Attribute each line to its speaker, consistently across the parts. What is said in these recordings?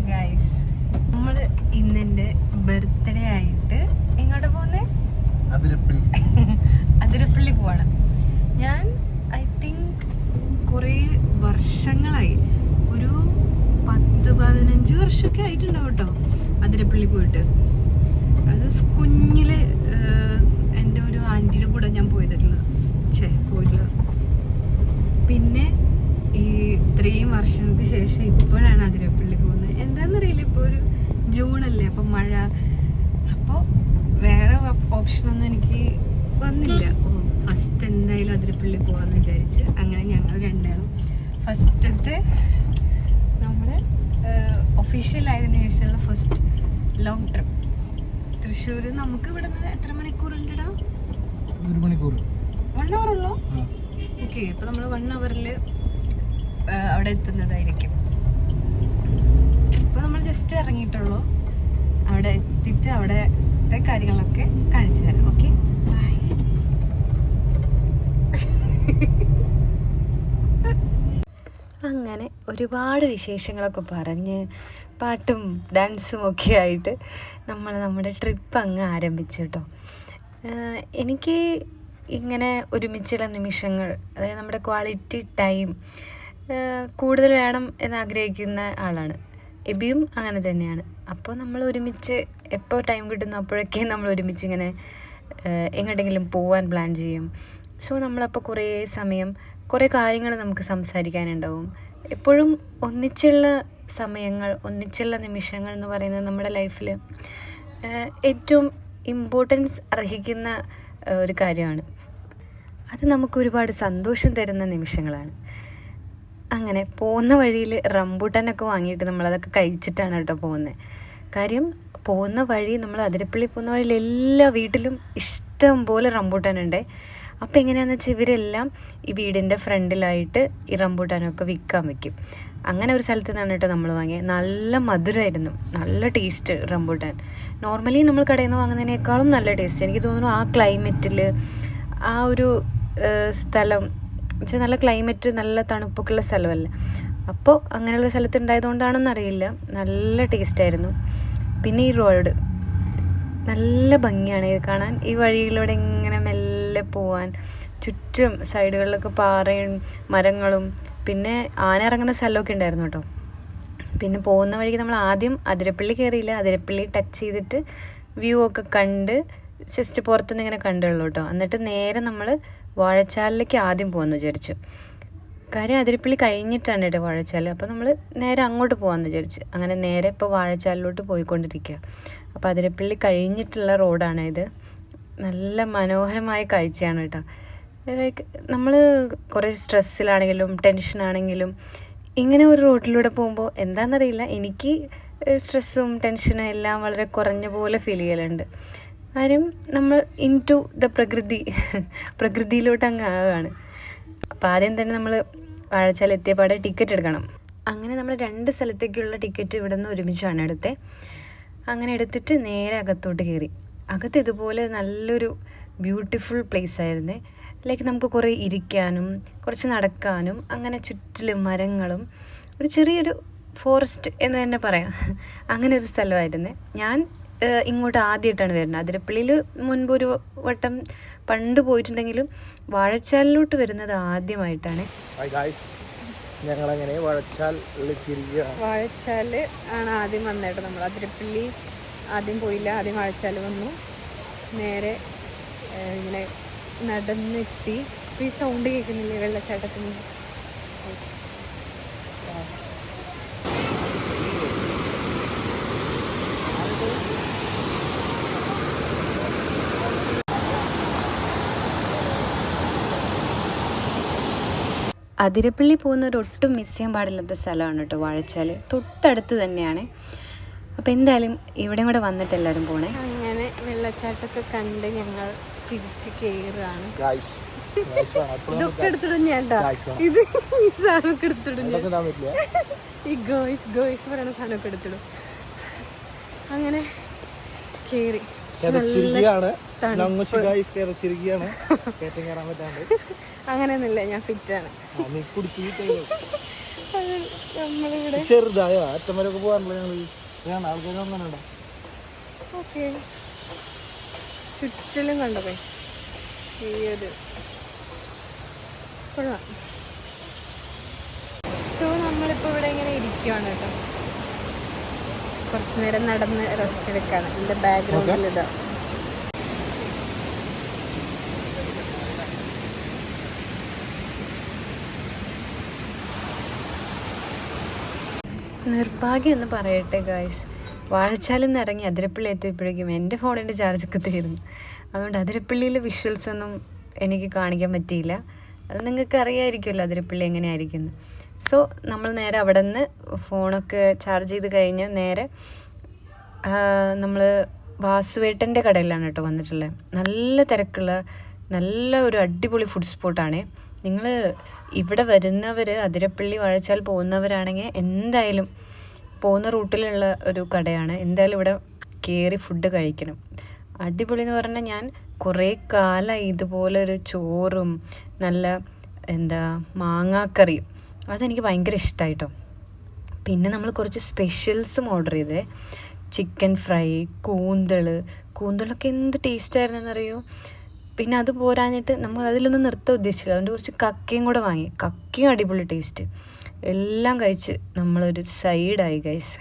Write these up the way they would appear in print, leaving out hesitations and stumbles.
Speaker 1: Guys, നമ്മള് ഇന്നെന്റെ birthday ആയിട്ട് എങ്ങോട്ട് പോകുന്നേ? അതിരപ്പള്ളി പോവാണ്. ഞാൻ ഐ തിങ്ക് കുറേ വർഷങ്ങളായി, ഒരു 10-15 വർഷമൊക്കെ ആയിട്ടുണ്ടാവും കേട്ടോ അതിരപ്പള്ളി പോയിട്ട്. അത് കുഞ്ഞില് എൻ്റെ ഒരു ആൻറ്റിയുടെ കൂടെ ഞാൻ പോയിട്ടുള്ളത്. പിന്നെ ഈ ഇത്രയും വർഷങ്ങൾക്ക് ശേഷം ഇപ്പോഴാണ് അതിരപ്പള്ളി പോകുന്നത്. എന്താണെന്നറിയില്ല, ഇപ്പോൾ ഒരു ജൂണല്ലേ, അപ്പം മഴ, അപ്പോൾ വേറെ ഓപ്ഷനൊന്നും എനിക്ക് വന്നില്ല. ഫസ്റ്റ് എന്തായാലും അതിരപ്പള്ളി പോകാമെന്ന് വിചാരിച്ച് അങ്ങനെ ഞങ്ങൾ രണ്ടാളും ഫസ്റ്റത്തെ നമ്മുടെ ഒഫീഷ്യലായതിനു ശേഷമുള്ള ഫസ്റ്റ് ലോങ് ട്രിപ്പ് തൃശ്ശൂർ. നമുക്ക് ഇവിടെ നിന്ന് എത്ര മണിക്കൂറുണ്ടടാ?
Speaker 2: 1 മണിക്കൂർ.
Speaker 1: 1 hour ഉള്ളോ? ഓക്കെ, അപ്പോൾ നമ്മൾ 1 hourൽ അവിടെ എത്തുന്നതായിരിക്കും. അപ്പോൾ നമ്മൾ ജസ്റ്റ് ഇറങ്ങിയിട്ടുള്ളൂ. അവിടെ എത്തിയിട്ട് അവിടത്തെ കാര്യങ്ങളൊക്കെ കാണിച്ചു തരാം. Okay, bye. അങ്ങനെ ഒരുപാട് വിശേഷങ്ങളൊക്കെ പറഞ്ഞ് പാട്ടും ഡാൻസും ഒക്കെ ആയിട്ട് നമ്മൾ നമ്മുടെ ട്രിപ്പ് അങ്ങ് ആരംഭിച്ചു കേട്ടോ. എനിക്ക് ഇങ്ങനെ ഒരുമിച്ചുള്ള നിമിഷങ്ങൾ, അതായത് നമ്മുടെ ക്വാളിറ്റി ടൈം കൂടുതൽ വേണം എന്നാഗ്രഹിക്കുന്ന ആളാണ്. എബിയും അങ്ങനെ തന്നെയാണ്. അപ്പോൾ നമ്മൾ ഒരുമിച്ച് എപ്പോൾ ടൈം കിട്ടുന്നു അപ്പോഴൊക്കെ നമ്മൾ ഒരുമിച്ച് ഇങ്ങനെ എങ്ങോട്ടെങ്കിലും പോകാൻ പ്ലാൻ ചെയ്യും. സോ നമ്മളപ്പോൾ കുറേ സമയം കുറേ കാര്യങ്ങൾ നമുക്ക് സംസാരിക്കാനുണ്ടാവും. എപ്പോഴും ഒന്നിച്ചുള്ള സമയങ്ങൾ, ഒന്നിച്ചുള്ള നിമിഷങ്ങൾ എന്ന് പറയുന്നത് നമ്മുടെ ലൈഫിൽ ഏറ്റവും ഇമ്പോർട്ടൻസ് അർഹിക്കുന്ന ഒരു കാര്യമാണ്. അത് നമുക്ക് ഒരുപാട് സന്തോഷം തരുന്ന നിമിഷങ്ങളാണ്. അങ്ങനെ പോകുന്ന വഴിയിൽ റംബൂട്ടാനൊക്കെ വാങ്ങിയിട്ട് നമ്മളതൊക്കെ കഴിച്ചിട്ടാണ് കേട്ടോ പോകുന്നത്. കാര്യം പോകുന്ന വഴി, നമ്മൾ അതിരപ്പള്ളി പോകുന്ന വഴിയിൽ എല്ലാ വീട്ടിലും ഇഷ്ടം പോലെ റംബൂട്ടാനുണ്ട്. അപ്പോൾ എങ്ങനെയാണെന്ന് വെച്ചാൽ ഇവരെല്ലാം ഈ വീടിൻ്റെ ഫ്രണ്ടിലായിട്ട് ഈ റംബൂട്ടാനൊക്കെ വിൽക്കാൻ വയ്ക്കും. അങ്ങനെ ഒരു സ്ഥലത്ത് നിന്നാണ് കേട്ടോ നമ്മൾ വാങ്ങിയത്. നല്ല മധുരമായിരുന്നു, നല്ല ടേസ്റ്റ് റംബൂട്ടാൻ. നോർമലി നമ്മൾ കടയിൽ നിന്ന് വാങ്ങുന്നതിനേക്കാളും നല്ല ടേസ്റ്റ്. എനിക്ക് തോന്നുന്നു ആ ക്ലൈമറ്റിൽ, ആ ഒരു സ്ഥലം വെച്ചാൽ നല്ല ക്ലൈമറ്റ്, നല്ല തണുപ്പൊക്കെയുള്ള സ്ഥലമല്ലേ. അപ്പോൾ അങ്ങനെയുള്ള സ്ഥലത്ത് ഉണ്ടായതുകൊണ്ടാണെന്നറിയില്ല, നല്ല ടേസ്റ്റായിരുന്നു. പിന്നെ ഈ റോഡ് നല്ല ഭംഗിയാണ് ഇത് കാണാൻ. ഈ വഴിയിലൂടെ ഇങ്ങനെ മെല്ലെ പോവാൻ, ചുറ്റും സൈഡുകളിലൊക്കെ പാറയും മരങ്ങളും, പിന്നെ ആന ഇറങ്ങുന്ന സ്ഥലമൊക്കെ ഉണ്ടായിരുന്നു കേട്ടോ. പിന്നെ പോകുന്ന വഴിക്ക് നമ്മൾ ആദ്യം അതിരപ്പള്ളി കയറിയില്ല, അതിരപ്പള്ളി ടച്ച് ചെയ്തിട്ട് വ്യൂ ഒക്കെ കണ്ട് ജസ്റ്റ് പുറത്തുനിന്ന് ഇങ്ങനെ കണ്ടുള്ളൂ കേട്ടോ. എന്നിട്ട് നേരെ നമ്മൾ വാഴച്ചാലിലേക്ക് ആദ്യം പോകാമെന്ന് വിചാരിച്ചു. കാര്യം അതിരപ്പള്ളി കഴിഞ്ഞിട്ടാണ് കേട്ടോ വാഴച്ചാൽ. അപ്പോൾ നമ്മൾ നേരെ അങ്ങോട്ട് പോകാമെന്ന് വിചാരിച്ച് അങ്ങനെ നേരെ ഇപ്പോൾ വാഴച്ചാലിലോട്ട് പോയിക്കൊണ്ടിരിക്കുക. അപ്പോൾ അതിരപ്പള്ളി കഴിഞ്ഞിട്ടുള്ള റോഡാണ് ഇത്. നല്ല മനോഹരമായ കാഴ്ചയാണ് കേട്ടോ. ലൈക്ക് നമ്മൾ കുറേ സ്ട്രെസ്സിലാണെങ്കിലും ടെൻഷനാണെങ്കിലും ഇങ്ങനെ ഒരു റോഡിലൂടെ പോകുമ്പോൾ എന്താണെന്നറിയില്ല, എനിക്ക് സ്ട്രെസ്സും ടെൻഷനും എല്ലാം വളരെ കുറഞ്ഞ പോലെ ഫീൽ ചെയ്യലുണ്ട്. കാര്യം നമ്മൾ ഇൻ ടു ദ പ്രകൃതിയിലോട്ട് അങ്ങ് ആവുകയാണ്. അപ്പോൾ ആദ്യം തന്നെ നമ്മൾ വാഴച്ചാൽ എത്തിയപാടെ ടിക്കറ്റ് എടുക്കണം. അങ്ങനെ നമ്മൾ 2 സ്ഥലത്തേക്കുള്ള ടിക്കറ്റ് ഇവിടെ നിന്ന് ഒരുമിച്ചാണ് എടുത്തത്. അങ്ങനെ എടുത്തിട്ട് നേരെ അകത്തോട്ട് കയറി. അകത്ത് ഇതുപോലെ നല്ലൊരു ബ്യൂട്ടിഫുൾ പ്ലേസ് ആയിരുന്നേ. ലൈക്ക് നമുക്ക് കുറേ ഇരിക്കാനും കുറച്ച് നടക്കാനും, അങ്ങനെ ചുറ്റിലും മരങ്ങളും ഒരു ചെറിയൊരു ഫോറസ്റ്റ് എന്ന് തന്നെ പറയാം, അങ്ങനെ ഒരു സ്ഥലമായിരുന്നേ. ഞാൻ ഇങ്ങോട്ട് ആദ്യമായിട്ടാണ് വരുന്നത്. അതിരപ്പള്ളിയിൽ മുൻപ് ഒരു വട്ടം പണ്ട് പോയിട്ടുണ്ടെങ്കിലും വാഴച്ചാലിലോട്ട് വരുന്നത് ആദ്യമായിട്ടാണ്.
Speaker 2: ഞങ്ങളങ്ങനെ വാഴച്ചാൽ
Speaker 1: ആണ് ആദ്യം വന്നേട്ടോ. നമ്മൾ അതിരപ്പള്ളി ആദ്യം പോയില്ല, ആദ്യം വാഴച്ചാൽ വന്നു. നേരെ ഇങ്ങനെ നടന്നെത്തി. ഈ സൗണ്ട് കേൾക്കുന്നില്ലേ വെള്ളച്ചാട്ടത്തിന്? അതിരപ്പള്ളി പോകുന്നവർ ഒട്ടും മിസ് ചെയ്യാൻ പാടില്ലാത്ത സ്ഥലമാണ് കേട്ടോ വാഴച്ചാൽ. തൊട്ടടുത്ത് തന്നെയാണ്. അപ്പോൾ എന്തായാലും ഇവിടെയും കൂടെ വന്നിട്ട് എല്ലാവരും പോണേ. അങ്ങനെ വെള്ളച്ചാട്ടമൊക്കെ കണ്ട് ഞങ്ങൾ തിരിച്ച് കയറുകയാണ്. ഇതൊക്കെ എടുത്തിടും ഞാൻട്ടാ, ഇത് ഈ സാധനമൊക്കെ എടുത്തിടും ഞാൻ. ഈ ഗോയ്സ് പറയുന്ന സാധനമൊക്കെ എടുത്തിടും. അങ്ങനെ കയറി. അങ്ങനെയൊന്നുമില്ല, ഞാൻ ഫിറ്റാണ്. നമ്മളിവിടെ
Speaker 2: ചെറുതായോ അറ്റം വരെ ഒക്കെ പോകാനുള്ള ഞങ്ങൾ ആൾക്കാർ അങ്ങനെ
Speaker 1: ഓക്കെ ചുറ്റിലും കണ്ടോ ഈയൊരു കൊള്ളാം. സോ നമ്മളിപ്പോൾ ഇവിടെ ഇങ്ങനെ ഇരിക്കുവാണ് കേട്ടോ. കുറച്ച് നേരം നടന്ന് റെസ്റ്റ് എടുക്കാണ്. എൻ്റെ ബാക്ക്ഗ്രൗണ്ടിൽ ഇതാ നിർഭാഗ്യം എന്ന് പറയട്ടെ ഗായ്സ്, വാഴച്ചാലിൽ നിന്ന് ഇറങ്ങി അതിരപ്പള്ളി എത്തിയപ്പോഴേക്കും എൻ്റെ ഫോണിൻ്റെ ചാർജൊക്കെ തീർന്നു. അതുകൊണ്ട് അതിരപ്പള്ളിയിലെ വിഷ്വൽസ് ഒന്നും എനിക്ക് കാണിക്കാൻ പറ്റിയില്ല. അത് നിങ്ങൾക്ക് അറിയാമായിരിക്കുമല്ലോ അതിരപ്പള്ളി എങ്ങനെയായിരിക്കുന്നു. സോ നമ്മൾ നേരെ അവിടെ നിന്ന് ഫോണൊക്കെ ചാർജ് ചെയ്ത് കഴിഞ്ഞ് നേരെ നമ്മൾ വാസുവേട്ടൻ്റെ കടയിലാണ് കേട്ടോ വന്നിട്ടുള്ളത്. നല്ല തിരക്കുള്ള നല്ല ഒരു അടിപൊളി ഫുഡ് സ്പോട്ടാണ്. നിങ്ങൾ ഇവിടെ വരുന്നവർ അതിരപ്പള്ളി വാഴച്ചാൽ പോകുന്നവരാണെങ്കിൽ എന്തായാലും പോകുന്ന റൂട്ടിലുള്ള ഒരു കടയാണ്. എന്തായാലും ഇവിടെ കയറി ഫുഡ് കഴിക്കണം. അടിപൊളി എന്ന് പറഞ്ഞാൽ ഞാൻ കുറേ കാലമായി ഇതുപോലെ ഒരു ചോറും നല്ല മാങ്ങാക്കറിയും അതെനിക്ക് ഭയങ്കര ഇഷ്ടമായിട്ടോ. പിന്നെ നമ്മൾ കുറച്ച് സ്പെഷ്യൽസും ഓർഡർ ചെയ്തേ. ചിക്കൻ ഫ്രൈ, കൂന്തളൊക്കെ എന്ത് ടേസ്റ്റായിരുന്നെന്നറിയോ. പിന്നെ അത് പോരാഞ്ഞിട്ട് നമ്മൾ അതിലൊന്നും നിർത്താൻ ഉദ്ദേശിച്ചില്ല. അതുകൊണ്ട് കുറച്ച് കക്കയും കൂടെ വാങ്ങി. കക്കയും അടിപൊളി ടേസ്റ്റ്. എല്ലാം കഴിച്ച് നമ്മളൊരു സൈഡായി ഗൈസ്.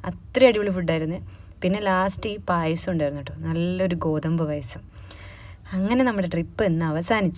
Speaker 1: അത്ര അടിപൊളി ഫുഡായിരുന്നു. പിന്നെ ലാസ്റ്റ് ഈ പായസം ഉണ്ടായിരുന്നു കേട്ടോ, നല്ലൊരു ഗോതമ്പ് പായസം. അങ്ങനെ നമ്മുടെ ട്രിപ്പ് ഇന്ന് അവസാനിച്ചു.